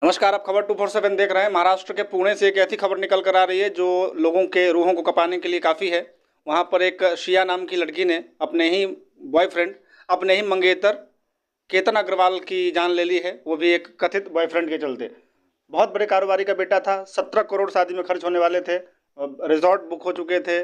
नमस्कार। आप खबर 247 देख रहे हैं। महाराष्ट्र के पुणे से एक ऐसी खबर निकल कर आ रही है जो लोगों के रूहों को कँपाने के लिए काफ़ी है। वहाँ पर एक शिया नाम की लड़की ने अपने ही बॉयफ्रेंड, अपने ही मंगेतर केतन अग्रवाल की जान ले ली है, वो भी एक कथित बॉयफ्रेंड के चलते। बहुत बड़े कारोबारी का बेटा था, 17 करोड़ शादी में खर्च होने वाले थे, रिजॉर्ट बुक हो चुके थे,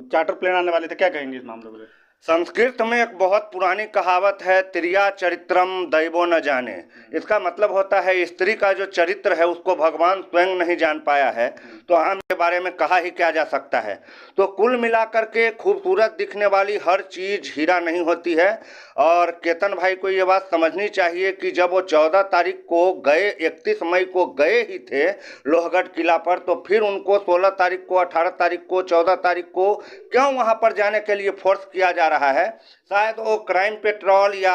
चार्टर प्लेन आने वाले थे। क्या कहेंगे इस मामले में? संस्कृत में एक बहुत पुरानी कहावत है, त्रिया चरित्रम दैवो न जाने। इसका मतलब होता है स्त्री का जो चरित्र है उसको भगवान स्वयं नहीं जान पाया है, तो हम के बारे में कहा ही क्या जा सकता है। तो कुल मिलाकर के खूबसूरत दिखने वाली हर चीज हीरा नहीं होती है। और केतन भाई को ये बात समझनी चाहिए कि जब वो 14 तारीख को गए, 31 मई को गए ही थे लोहगढ़ किला पर, तो फिर उनको 16 तारीख को, 18 तारीख को, 14 तारीख को क्यों वहां पर जाने के लिए फोर्स किया जा रहा है? शायद वो क्राइम पेट्रोल या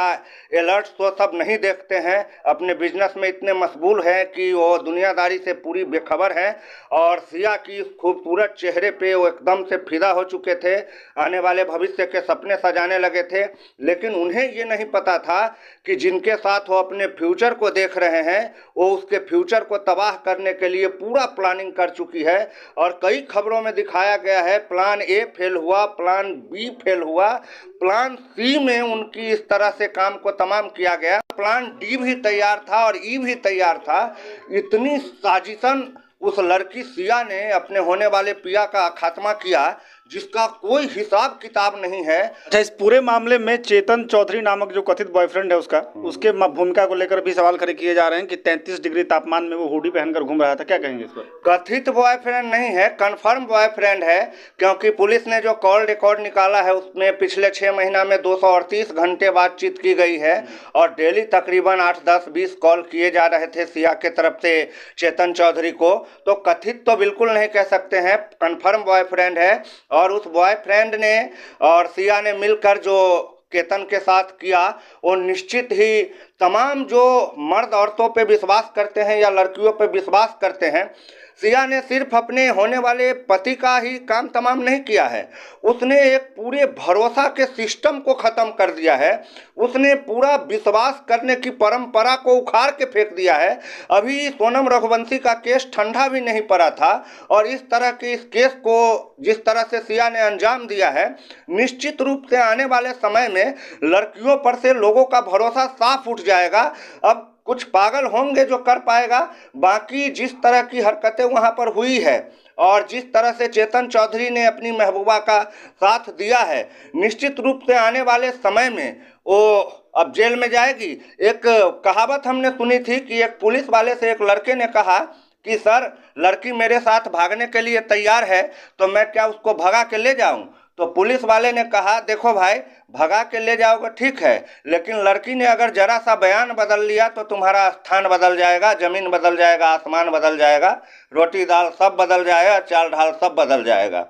अलर्ट तो सब नहीं देखते हैं, अपने बिजनेस में इतने मशगूल हैं कि वो दुनियादारी से पूरी बेखबर हैं। और सिया की खूबसूरत चेहरे पे वो एकदम से फिदा हो चुके थे, आने वाले भविष्य के सपने सजाने लगे थे। लेकिन उन्हें ये नहीं पता था कि जिनके साथ वो अपने फ्यूचर को देख रहे हैं वो उसके फ्यूचर को तबाह करने के लिए पूरा प्लानिंग कर चुकी है। और कई खबरों में दिखाया गया है प्लान ए फेल हुआ, प्लान बी फेल हुआ, प्लान सी में उनकी इस तरह से काम को तमाम किया गया, प्लान डी भी तैयार था और ई भी तैयार था। इतनी साजिशन उस लड़की सिया ने अपने होने वाले पिया का खात्मा किया जिसका कोई हिसाब किताब नहीं है। अच्छा, इस पूरे मामले में चेतन चौधरी नामक जो कथित बॉयफ्रेंड है उसका, उसके भूमिका को लेकर भी सवाल खड़े किए जा रहे हैं कि 33 डिग्री तापमान में वो हुडी पहनकर घूम रहा था। क्या कहेंगे इस पर? कथित बॉयफ्रेंड नहीं है, कंफर्म बॉयफ्रेंड है, क्योंकि पुलिस ने जो कॉल रिकॉर्ड निकाला है उसमें पिछले 6 महीना में 238 घंटे बातचीत की गई है और डेली तकरीबन 8, 10, 20 कॉल किए जा रहे थे सिया के तरफ से चेतन चौधरी को। तो कथित तो बिल्कुल नहीं कह सकते हैं, कंफर्म बॉयफ्रेंड है। और उस बॉयफ्रेंड ने और सिया ने मिलकर जो केतन के साथ किया वो निश्चित ही तमाम जो मर्द औरतों पे विश्वास करते हैं या लड़कियों पे विश्वास करते हैं, सिया ने सिर्फ अपने होने वाले पति का ही काम तमाम नहीं किया है, उसने एक पूरे भरोसा के सिस्टम को ख़त्म कर दिया है। उसने पूरा विश्वास करने की परंपरा को उखाड़ के फेंक दिया है। अभी सोनम रघुवंशी का केस ठंडा भी नहीं पड़ा था और इस तरह के इस केस को जिस तरह से सिया ने अंजाम दिया है, निश्चित रूप से आने वाले समय में लड़कियों पर से लोगों का भरोसा साफ उठ जाएगा। अब कुछ पागल होंगे जो कर पाएगा, बाकी जिस तरह की हरकतें वहां पर हुई है और जिस तरह से चेतन चौधरी ने अपनी महबूबा का साथ दिया है, निश्चित रूप से आने वाले समय में वो अब जेल में जाएगी। एक कहावत हमने सुनी थी कि एक पुलिस वाले से एक लड़के ने कहा कि सर, लड़की मेरे साथ भागने के लिए तैयार है तो मैं क्या उसको भगा के ले जाऊं? तो पुलिस वाले ने कहा, देखो भाई, भगा के ले जाओगे ठीक है, लेकिन लड़की ने अगर जरा सा बयान बदल लिया तो तुम्हारा स्थान बदल जाएगा, जमीन बदल जाएगा, आसमान बदल जाएगा, रोटी दाल सब बदल जाएगा, चाल ढाल सब बदल जाएगा।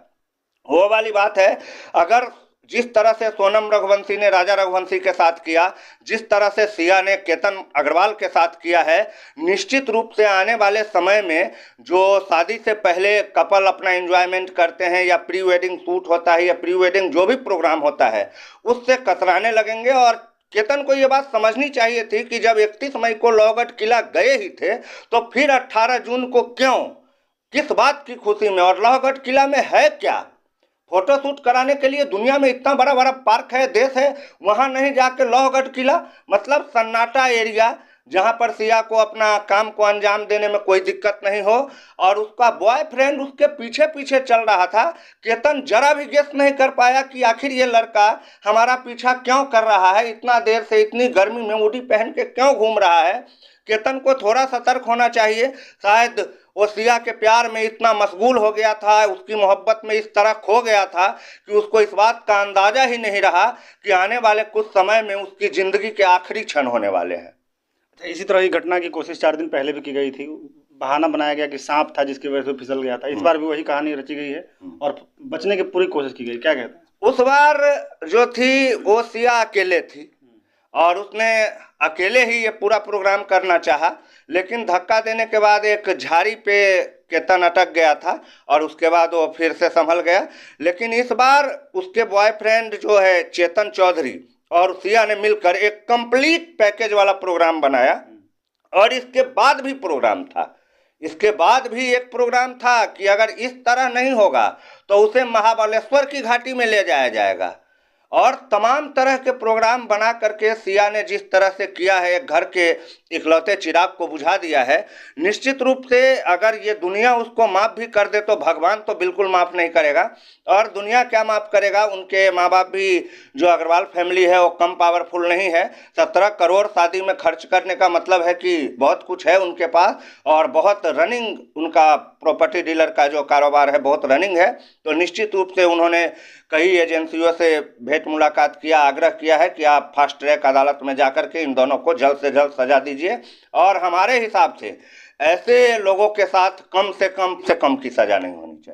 वो वाली बात है। अगर जिस तरह से सोनम रघुवंशी ने राजा रघुवंशी के साथ किया, जिस तरह से सिया ने केतन अग्रवाल के साथ किया है, निश्चित रूप से आने वाले समय में जो शादी से पहले कपल अपना एंजॉयमेंट करते हैं या प्री वेडिंग शूट होता है या प्री वेडिंग जो भी प्रोग्राम होता है उससे कतराने लगेंगे। और केतन को ये बात समझनी चाहिए थी कि जब 31 मई को लोहगढ़ किला गए ही थे तो फिर 18 जून को क्यों, किस बात की खुशी में, और लोहगढ़ किला में है क्या? फोटो शूट कराने के लिए दुनिया में इतना बड़ा बड़ा पार्क है, देश है, वहां नहीं जाके लोहगढ़ किला, मतलब सन्नाटा एरिया जहां पर सिया को अपना काम को अंजाम देने में कोई दिक्कत नहीं हो। और उसका बॉयफ्रेंड उसके पीछे पीछे चल रहा था। केतन जरा भी गेस नहीं कर पाया कि आखिर ये लड़का हमारा पीछा क्यों कर रहा है, इतना देर से इतनी गर्मी में हुडी पहन के क्यों घूम रहा है। केतन को थोड़ा सतर्क होना चाहिए। शायद वो सिया के प्यार में इतना मशगूल हो गया था, उसकी मोहब्बत में इस तरह खो गया था कि उसको इस बात का अंदाजा ही नहीं रहा कि आने वाले कुछ समय में उसकी जिंदगी के आखिरी क्षण होने वाले हैं। इसी तरह की घटना की कोशिश 4 दिन पहले भी की गई थी। बहाना बनाया गया कि सांप था जिसकी वजह से फिसल गया था। इस बार भी वही कहानी रची गई है और बचने की पूरी कोशिश की गई। क्या कहते हैं? उस बार जो थी वो सिया अकेले थी और उसने अकेले ही ये पूरा प्रोग्राम करना चाहा, लेकिन धक्का देने के बाद एक झाड़ी पे केतन अटक गया था और उसके बाद वो फिर से संभल गया। लेकिन इस बार उसके बॉयफ्रेंड जो है चेतन चौधरी और सिया ने मिलकर एक कंप्लीट पैकेज वाला प्रोग्राम बनाया और इसके बाद भी प्रोग्राम था, इसके बाद भी एक प्रोग्राम था कि अगर इस तरह नहीं होगा तो उसे महाबलेश्वर की घाटी में ले जाया जाएगा। और तमाम तरह के प्रोग्राम बना करके सिया ने जिस तरह से किया है, एक घर के इकलौते चिराग को बुझा दिया है। निश्चित रूप से अगर ये दुनिया उसको माफ़ भी कर दे तो भगवान तो बिल्कुल माफ़ नहीं करेगा। और दुनिया क्या माफ़ करेगा, उनके माँ बाप भी, जो अग्रवाल फैमिली है, वो कम पावरफुल नहीं है। 17 करोड़ शादी में खर्च करने का मतलब है कि बहुत कुछ है उनके पास, और बहुत रनिंग, उनका प्रॉपर्टी डीलर का जो कारोबार है बहुत रनिंग है। तो निश्चित रूप से उन्होंने कई एजेंसियों से भेंट मुलाकात किया, आग्रह किया है कि आप फास्ट ट्रैक अदालत में जाकर के इन दोनों को जल्द से जल्द सजा दीजिए। और हमारे हिसाब से ऐसे लोगों के साथ कम से कम की सजा नहीं होनी चाहिए।